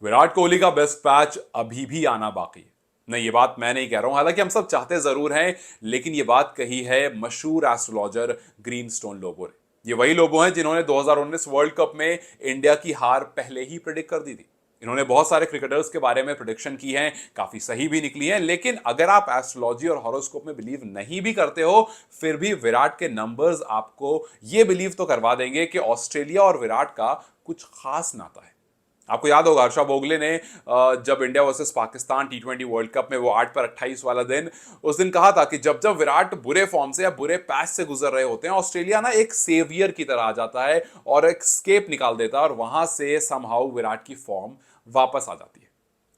विराट कोहली का best patch अभी भी आना बाकी है। नहीं, ये बात मैं नहीं कह रहा हूं, हालांकि हम सब चाहते जरूर हैं, लेकिन ये बात कही है मशहूर एस्ट्रोलॉजर ग्रीनस्टोन लोबो ने। ये वही लोबो हैं जिन्होंने 2019 वर्ल्ड कप में इंडिया की हार पहले ही प्रिडिक्ट कर दी थी। इन्होंने बहुत सारे क्रिकेटर्स के बारे में प्रिडिक्शन की है, काफी सही भी निकली है। लेकिन अगर आप एस्ट्रोलॉजी और हॉरोस्कोप में बिलीव नहीं भी करते हो, फिर भी विराट के नंबर्स आपको ये बिलीव तो करवा देंगे कि ऑस्ट्रेलिया और विराट का कुछ खास नाता है। आपको याद होगा हर्षा भोगले ने जब India versus Pakistan T20 world cup में वो 8/28 वाला दिन, उस दिन कहा था कि जब जब विराट बुरे फॉर्म से या बुरे पैच से गुजर रहे होते हैं, ऑस्ट्रेलिया ना एक सेवियर की तरह आ जाता है और एक स्केप निकाल देता है और वहां से समहाउ विराट की फॉर्म वापस आ जाती है।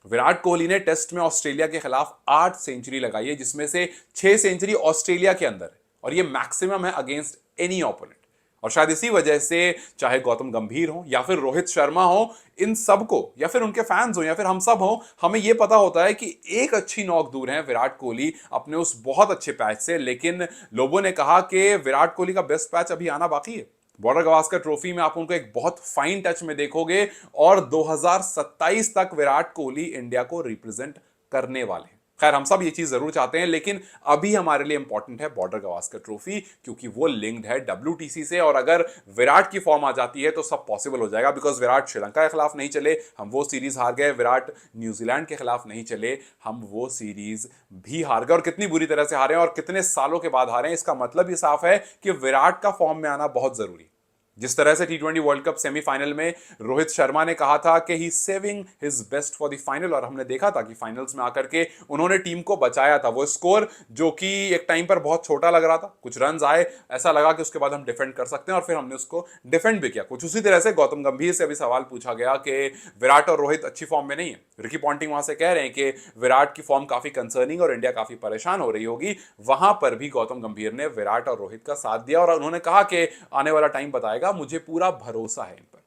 विराट कोहली ने टेस्ट में ऑस्ट्रेलिया के खिलाफ 8 सेंचुरी लगाई है, जिसमें से 6 सेंचुरी ऑस्ट्रेलिया के अंदर है और ये मैक्सिमम है अगेंस्ट एनी ओपोनेंट। और शायद इसी वजह से चाहे गौतम गंभीर हो या फिर रोहित शर्मा हो, इन सबको या फिर उनके फैंस हो या फिर हम सब हो, हमें यह पता होता है कि एक अच्छी नॉक दूर है विराट कोहली अपने उस बहुत अच्छे पैच से। लेकिन लोगों ने कहा कि विराट कोहली का बेस्ट पैच अभी आना बाकी है। बॉर्डर गवास्कर ट्रॉफी में आप उनको एक बहुत फाइन टच में देखोगे और 2027 तक विराट कोहली इंडिया को रिप्रेजेंट करने वाले हैं। खैर, हम सब ये चीज जरूर चाहते हैं, लेकिन अभी हमारे लिए इंपॉर्टेंट है बॉर्डर गवास्कर ट्रॉफी, क्योंकि वो लिंक्ड है WTC से। और अगर विराट की फॉर्म आ जाती है तो सब पॉसिबल हो जाएगा, बिकॉज विराट श्रीलंका के खिलाफ नहीं चले, हम वो सीरीज हार गए। विराट न्यूजीलैंड के खिलाफ नहीं चले, हम वो सीरीज भी हार गए। और कितनी बुरी तरह से हारे और कितने सालों के बाद हारे, इसका मतलब ये साफ है कि विराट का फॉर्म में आना बहुत जरूरी है। जिस तरह से T20 वर्ल्ड कप सेमीफाइनल में रोहित शर्मा ने कहा था कि he saving his best for the final, और हमने देखा था कि फाइनल्स में आकर के उन्होंने टीम को बचाया था। वो स्कोर जो कि एक टाइम पर बहुत छोटा लग रहा था, कुछ रन आए, ऐसा लगा कि उसके बाद हम डिफेंड कर सकते हैं और फिर हमने उसको डिफेंड भी किया। कुछ उसी तरह से गौतम गंभीर से अभी सवाल पूछा गया कि विराट और रोहित अच्छी फॉर्म में नहीं है। रिकी पॉन्टिंग वहां से कह रहे हैं कि विराट की फॉर्म काफी कंसर्निंग और इंडिया काफी परेशान हो रही होगी। वहां पर भी गौतम गंभीर ने विराट और रोहित का साथ दिया और उन्होंने कहा कि आने वाला टाइम बताएगा, मुझे पूरा भरोसा है इन पर।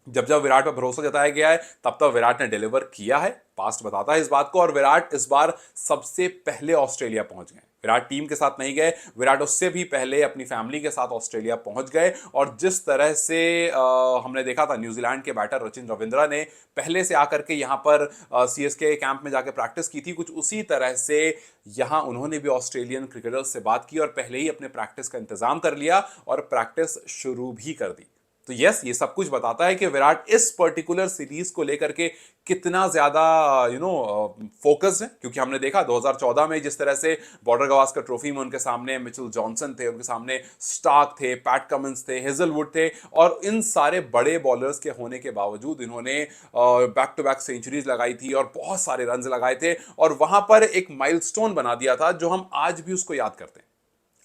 जब जब विराट पर भरोसा जताया गया है, तब तब विराट ने डिलीवर किया है। पास्ट बताता है इस बात को। और विराट इस बार सबसे पहले ऑस्ट्रेलिया पहुंच गए। विराट टीम के साथ नहीं गए, विराट उससे भी पहले अपनी फैमिली के साथ ऑस्ट्रेलिया पहुंच गए। और जिस तरह से हमने देखा था न्यूजीलैंड के बैटर सचिन रविंद्रा ने पहले से आकर के यहां पर CSK कैंप में जाकर प्रैक्टिस की थी, कुछ उसी तरह से यहां उन्होंने भी ऑस्ट्रेलियन क्रिकेटर्स से बात की और पहले ही अपने प्रैक्टिस का इंतजाम कर लिया और प्रैक्टिस शुरू भी कर दी। तो यस, ये सब कुछ बताता है कि विराट इस पर्टिकुलर सीरीज को लेकर के कितना ज्यादा फोकस्ड है। क्योंकि हमने देखा 2014 में जिस तरह से बॉर्डर गवास्कर ट्रॉफी में उनके सामने मिचेल जॉनसन थे, उनके सामने स्टार्क थे, पैट कमिंस थे, हेजलवुड थे, और इन सारे बड़े बॉलर्स के होने के बावजूद इन्होंने बैक टू बैक सेंचुरीज लगाई थी और बहुत सारे रन लगाए थे और वहां पर एक माइलस्टोन बना दिया था जो हम आज भी उसको याद करते हैं।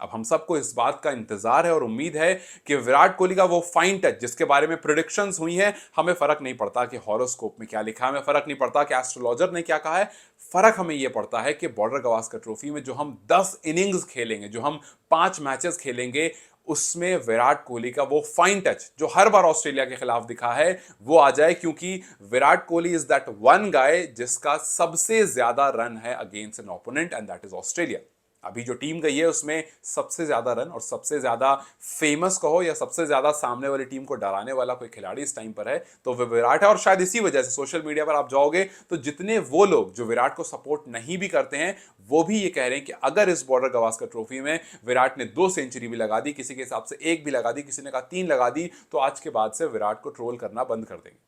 अब हम सबको इस बात का इंतजार है और उम्मीद है कि विराट कोहली का वो फाइन टच जिसके बारे में प्रिडिक्शंस हुई हैं, हमें फर्क नहीं पड़ता कि हॉरोस्कोप में क्या लिखा है, हमें फर्क नहीं पड़ता कि एस्ट्रोलॉजर ने क्या कहा है। फर्क हमें यह पड़ता है कि बॉर्डर गवास्कर ट्रॉफी में जो हम 10 इनिंग्स खेलेंगे, जो हम 5 मैचेस खेलेंगे, उसमें विराट कोहली का वो फाइन टच जो हर बार ऑस्ट्रेलिया के खिलाफ दिखा है वो आ जाए। क्योंकि Virat Kohli is that one guy जिसका सबसे ज्यादा रन है against an opponent, and that is Australia. अभी जो टीम गई है उसमें सबसे ज्यादा रन और सबसे ज्यादा फेमस कहो या सबसे ज्यादा सामने वाली टीम को डराने वाला कोई खिलाड़ी इस टाइम पर है तो वो विराट है। और शायद इसी वजह से सोशल मीडिया पर आप जाओगे तो जितने वो लोग जो विराट को सपोर्ट नहीं भी करते हैं, वो भी ये कह रहे हैं कि अगर इस बॉर्डर गवास्कर ट्रॉफी में विराट ने 2 सेंचुरी भी लगा दी, किसी के हिसाब से 1 भी लगा दी, किसी ने कहा 3 लगा दी, तो आज के बाद से विराट को ट्रोल करना बंद कर देंगे।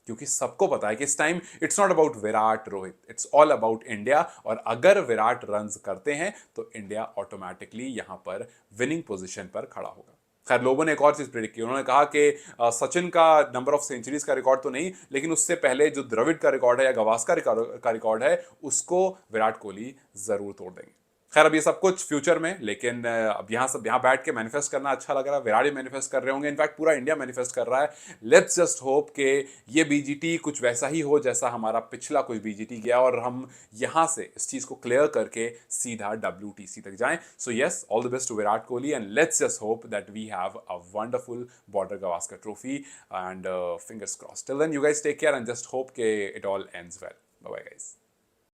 क्योंकि सबको पता है कि इस time it's not about Virat Rohit, it's all about India. और अगर विराट रन्स करते हैं तो इंडिया ऑटोमेटिकली यहां पर विनिंग पोजीशन पर खड़ा होगा। खैर, लोगों ने एक और चीज प्रेडिक्ट की। उन्होंने कहा कि सचिन का नंबर ऑफ सेंचुरीज का रिकॉर्ड तो नहीं, लेकिन उससे पहले जो द्रविड़ का रिकॉर्ड है या गवास्कर का रिकॉर्ड है, उसको विराट कोहली जरूर तोड़ देंगे। खैर, अब ये सब कुछ फ्यूचर में, लेकिन अब यहाँ बैठ के मैनिफेस्ट करना अच्छा लग रहा है। विराट भी मैनिफेस्ट कर रहे होंगे, इनफैक्ट पूरा इंडिया मैनिफेस्ट कर रहा है। लेट्स जस्ट होप कि ये BGT कुछ वैसा ही हो जैसा हमारा पिछला कुछ BGT गया और हम यहाँ से इस चीज को क्लियर करके सीधा WTC तक जाएं। So yes, all the best to Virat Kohli and let's just hope that we have a wonderful border Gavaskar trophy and fingers crossed. Till then you guys take care and just hope के it all ends well. Bye bye guys.